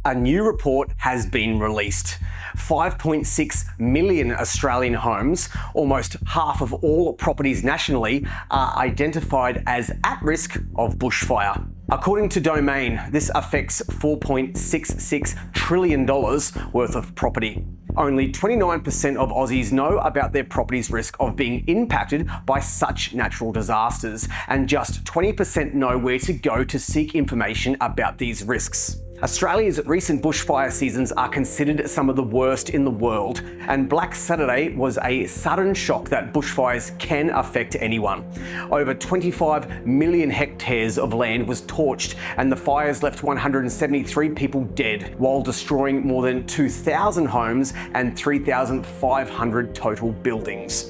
A new report has been released. 5.6 million Australian homes, almost half of all properties nationally, are identified as at risk of bushfire. According to Domain, this affects $4.66 trillion worth of property. Only 29% of Aussies know about their property's risk of being impacted by such natural disasters, and just 20% know where to go to seek information about these risks. Australia's recent bushfire seasons are considered some of the worst in the world, and Black Saturday was a sudden shock that bushfires can affect anyone. Over 25 million hectares of land was torched, and the fires left 173 people dead, while destroying more than 2,000 homes and 3,500 total buildings.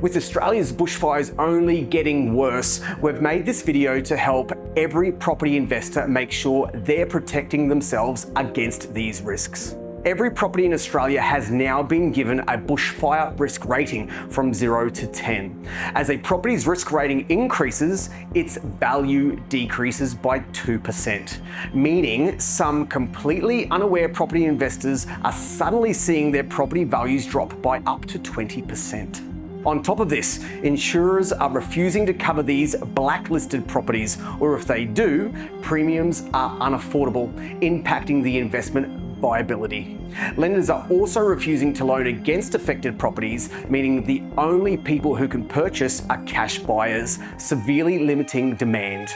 With Australia's bushfires only getting worse, we've made this video to help every property investor make sure they're protecting themselves against these risks. Every property in Australia has now been given a bushfire risk rating from 0 to 10. As a property's risk rating increases, its value decreases by 2%, meaning some completely unaware property investors are suddenly seeing their property values drop by up to 20%. On top of this, insurers are refusing to cover these blacklisted properties, or if they do, premiums are unaffordable, impacting the investment viability. Lenders are also refusing to loan against affected properties, meaning the only people who can purchase are cash buyers, severely limiting demand.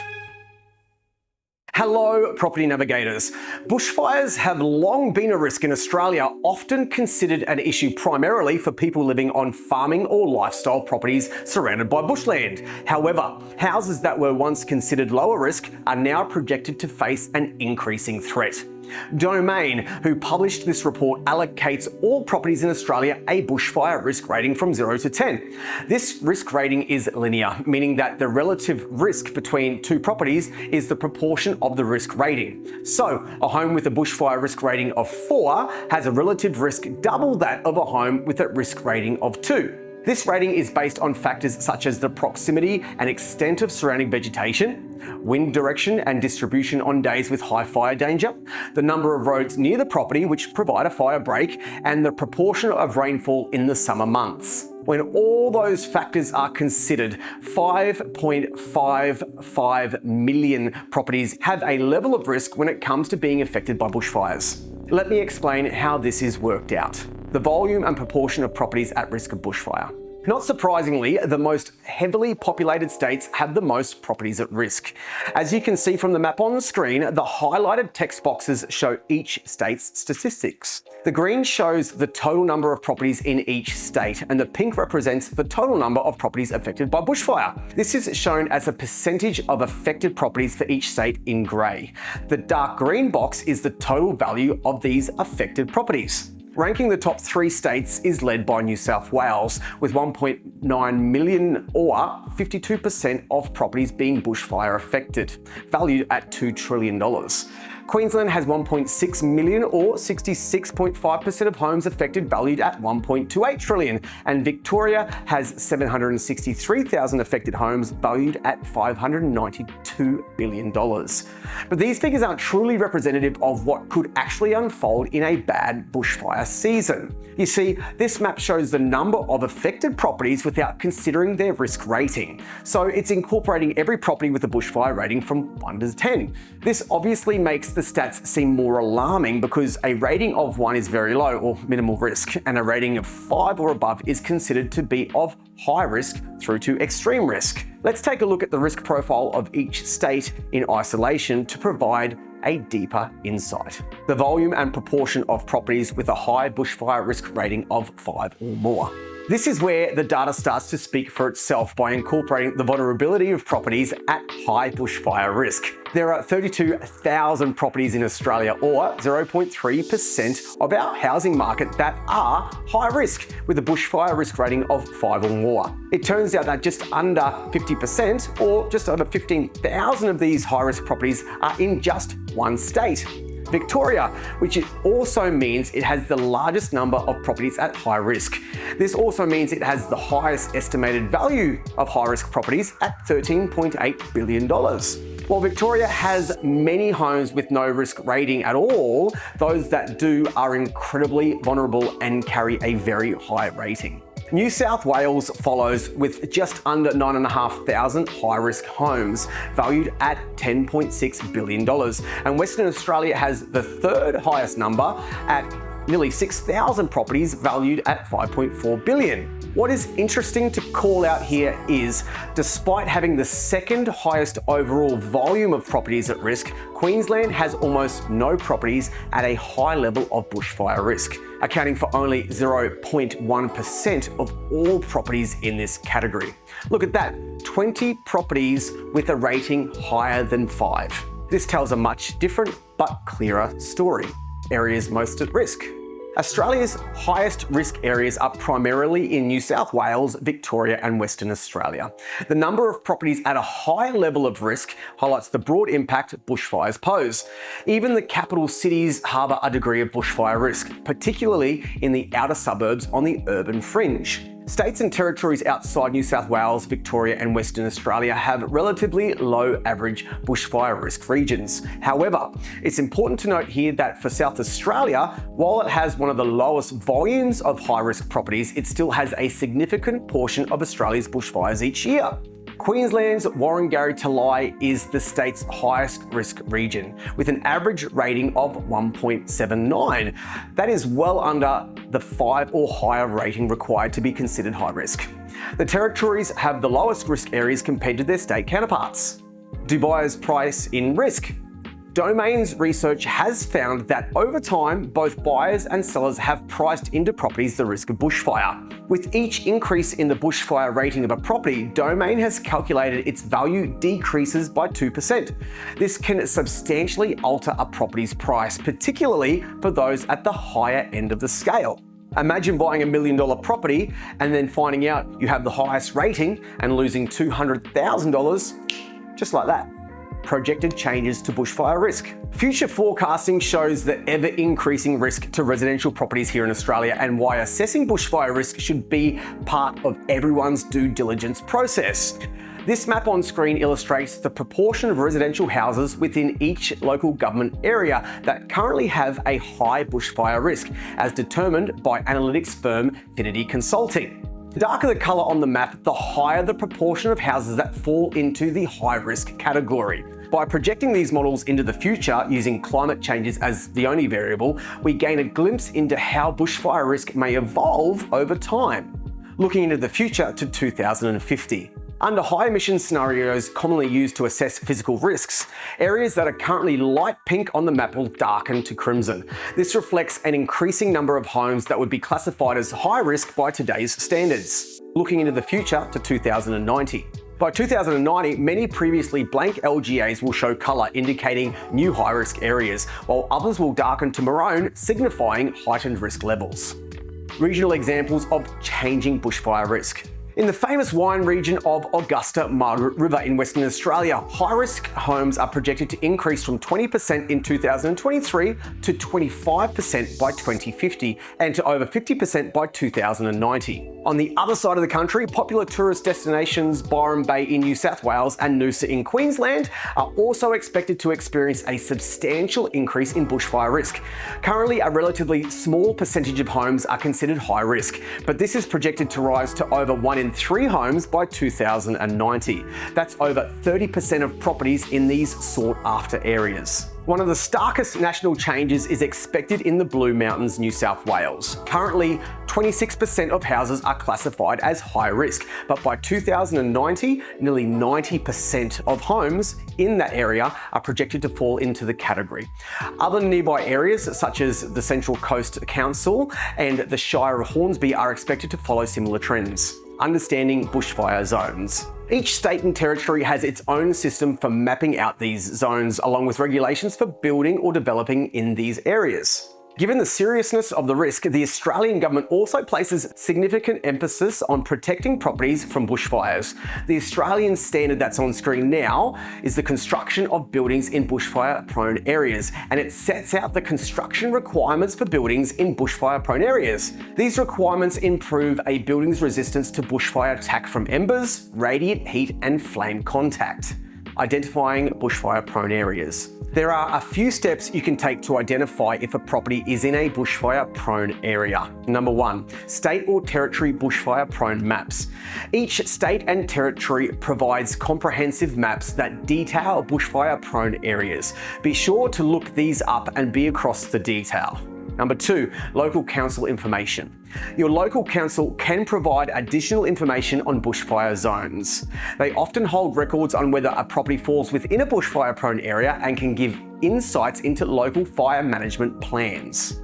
Hello, property navigators. Bushfires have long been a risk in Australia, often considered an issue primarily for people living on farming or lifestyle properties surrounded by bushland. However, houses that were once considered lower risk are now projected to face an increasing threat. Domain, who published this report, allocates all properties in Australia a bushfire risk rating from 0 to 10. This risk rating is linear, meaning that the relative risk between two properties is the proportion of the risk rating. So, a home with a bushfire risk rating of 4 has a relative risk double that of a home with a risk rating of 2. This rating is based on factors such as the proximity and extent of surrounding vegetation, wind direction and distribution on days with high fire danger, the number of roads near the property which provide a fire break, and the proportion of rainfall in the summer months. When all those factors are considered, 5.55 million properties have a level of risk when it comes to being affected by bushfires. Let me explain how this is worked out. The volume and proportion of properties at risk of bushfire. Not surprisingly, the most heavily populated states have the most properties at risk. As you can see from the map on the screen, the highlighted text boxes show each state's statistics. The green shows the total number of properties in each state, and the pink represents the total number of properties affected by bushfire. This is shown as a percentage of affected properties for each state in grey. The dark green box is the total value of these affected properties. Ranking the top 3 states is led by New South Wales, with 1.9 million or 52% of properties being bushfire affected, valued at $2 trillion. Queensland has 1.6 million or 66.5% of homes affected, valued at 1.28 trillion, and Victoria has 763,000 affected homes, valued at $592 billion. But these figures aren't truly representative of what could actually unfold in a bad bushfire season. You see, this map shows the number of affected properties without considering their risk rating. So it's incorporating every property with a bushfire rating from 1 to 10. This obviously makes the stats seem more alarming because a rating of 1 is very low or minimal risk, and a rating of 5 or above is considered to be of high risk through to extreme risk. Let's take a look at the risk profile of each state in isolation to provide a deeper insight. The volume and proportion of properties with a high bushfire risk rating of 5 or more. This is where the data starts to speak for itself by incorporating the vulnerability of properties at high bushfire risk. There are 32,000 properties in Australia, or 0.3% of our housing market, that are high risk with a bushfire risk rating of 5 or more. It turns out that just under 50%, or just over 15,000 of these high-risk properties are in just one state, Victoria, which also means it has the largest number of properties at high risk. This also means it has the highest estimated value of high-risk properties at $13.8 billion. While Victoria has many homes with no risk rating at all, those that do are incredibly vulnerable and carry a very high rating. New South Wales follows with just under 9,500 high-risk homes, valued at $10.6 billion. And Western Australia has the third highest number at nearly 6,000 properties valued at $5.4 billion. What is interesting to call out here is, despite having the second highest overall volume of properties at risk, Queensland has almost no properties at a high level of bushfire risk, accounting for only 0.1% of all properties in this category. Look at that, 20 properties with a rating higher than 5. This tells a much different but clearer story. Areas most at risk. Australia's highest risk areas are primarily in New South Wales, Victoria and Western Australia. The number of properties at a high level of risk highlights the broad impact bushfires pose. Even the capital cities harbour a degree of bushfire risk, particularly in the outer suburbs on the urban fringe. States and territories outside New South Wales, Victoria and Western Australia have relatively low average bushfire risk regions. However, it's important to note here that for South Australia, while it has one of the lowest volumes of high-risk properties, it still has a significant portion of Australia's bushfires each year. Queensland's Warringah-Talai is the state's highest risk region, with an average rating of 1.79. That is well under the 5 or higher rating required to be considered high risk. The territories have the lowest risk areas compared to their state counterparts. Do buyers price in risk? Domain's research has found that over time, both buyers and sellers have priced into properties the risk of bushfire. With each increase in the bushfire rating of a property, Domain has calculated its value decreases by 2%. This can substantially alter a property's price, particularly for those at the higher end of the scale. Imagine buying $1 million property and then finding out you have the highest rating and losing $200,000 just like that. Projected changes to bushfire risk. Future forecasting shows the ever-increasing risk to residential properties here in Australia and why assessing bushfire risk should be part of everyone's due diligence process. This map on screen illustrates the proportion of residential houses within each local government area that currently have a high bushfire risk, as determined by analytics firm Finity Consulting. The darker the colour on the map, the higher the proportion of houses that fall into the high-risk category. By projecting these models into the future using climate changes as the only variable, we gain a glimpse into how bushfire risk may evolve over time. Looking into the future to 2050. Under high emission scenarios commonly used to assess physical risks, areas that are currently light pink on the map will darken to crimson. This reflects an increasing number of homes that would be classified as high risk by today's standards. Looking into the future to 2090. By 2090, many previously blank LGAs will show colour indicating new high-risk areas, while others will darken to maroon, signifying heightened risk levels. Regional examples of changing bushfire risk. In the famous wine region of Augusta-Margaret River in Western Australia, high-risk homes are projected to increase from 20% in 2023 to 25% by 2050 and to over 50% by 2090. On the other side of the country, popular tourist destinations Byron Bay in New South Wales and Noosa in Queensland are also expected to experience a substantial increase in bushfire risk. Currently, a relatively small percentage of homes are considered high risk, but this is projected to rise to over 1 in 3 homes by 2090. That's over 30% of properties in these sought-after areas. One of the starkest national changes is expected in the Blue Mountains, New South Wales. Currently, 26% of houses are classified as high risk, but by 2090, nearly 90% of homes in that area are projected to fall into the category. Other nearby areas, such as the Central Coast Council and the Shire of Hornsby, are expected to follow similar trends. Understanding bushfire zones. Each state and territory has its own system for mapping out these zones, along with regulations for building or developing in these areas. Given the seriousness of the risk, the Australian government also places significant emphasis on protecting properties from bushfires. The Australian standard that's on screen now is the construction of buildings in bushfire-prone areas, and it sets out the construction requirements for buildings in bushfire-prone areas. These requirements improve a building's resistance to bushfire attack from embers, radiant heat, and flame contact. identifying bushfire-prone areas. There are a few steps you can take to identify if a property is in a bushfire-prone area. Number 1, state or territory bushfire-prone maps. Each state and territory provides comprehensive maps that detail bushfire-prone areas. Be sure to look these up and be across the detail. Number 2, local council information. Your local council can provide additional information on bushfire zones. They often hold records on whether a property falls within a bushfire-prone area and can give insights into local fire management plans.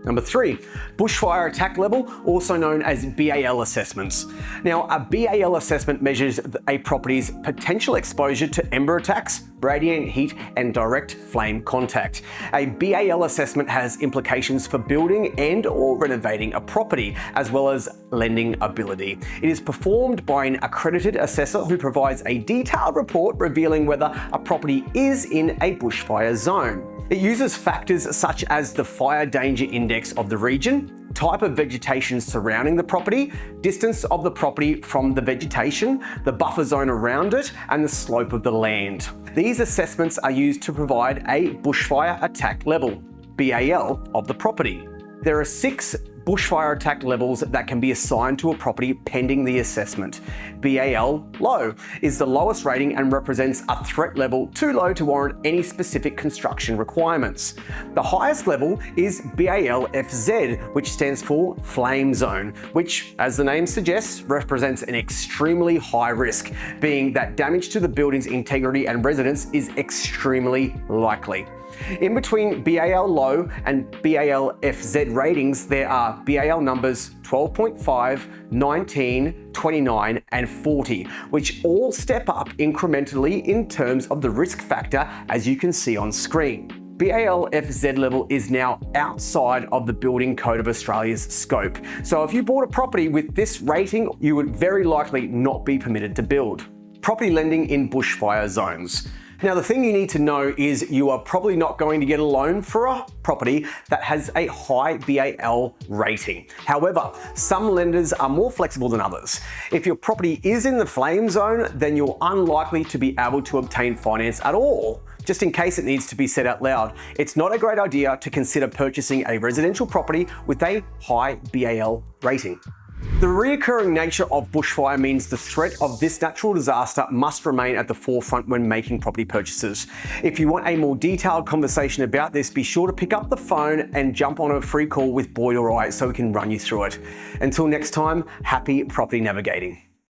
Number 3, bushfire attack level, also known as BAL assessments. Now, a BAL assessment measures a property's potential exposure to ember attacks, radiant heat, and direct flame contact. A BAL assessment has implications for building and/or renovating a property, as well as lending ability. It is performed by an accredited assessor who provides a detailed report revealing whether a property is in a bushfire zone. It uses factors such as the fire danger index of the region, type of vegetation surrounding the property, distance of the property from the vegetation, the buffer zone around it, and the slope of the land. These assessments are used to provide a bushfire attack level, BAL, of the property. There are 6 bushfire attack levels that can be assigned to a property pending the assessment. BAL low is the lowest rating and represents a threat level too low to warrant any specific construction requirements. The highest level is BAL FZ, which stands for flame zone, which, as the name suggests, represents an extremely high risk, being that damage to the building's integrity and residents is extremely likely. In between BAL low and BAL FZ ratings, there are BAL numbers 12.5, 19, 29, and 40, which all step up incrementally in terms of the risk factor, as you can see on screen. BAL FZ level is now outside of the Building Code of Australia's scope. So if you bought a property with this rating, you would very likely not be permitted to build. Property lending in bushfire zones. Now, the thing you need to know is you are probably not going to get a loan for a property that has a high BAL rating. However, some lenders are more flexible than others. If your property is in the flame zone, then you're unlikely to be able to obtain finance at all. Just in case it needs to be said out loud, it's not a great idea to consider purchasing a residential property with a high BAL rating. The recurring nature of bushfire means the threat of this natural disaster must remain at the forefront when making property purchases. If you want a more detailed conversation about this, be sure to pick up the phone and jump on a free call with Boyd or I so we can run you through it. Until next time, happy property navigating.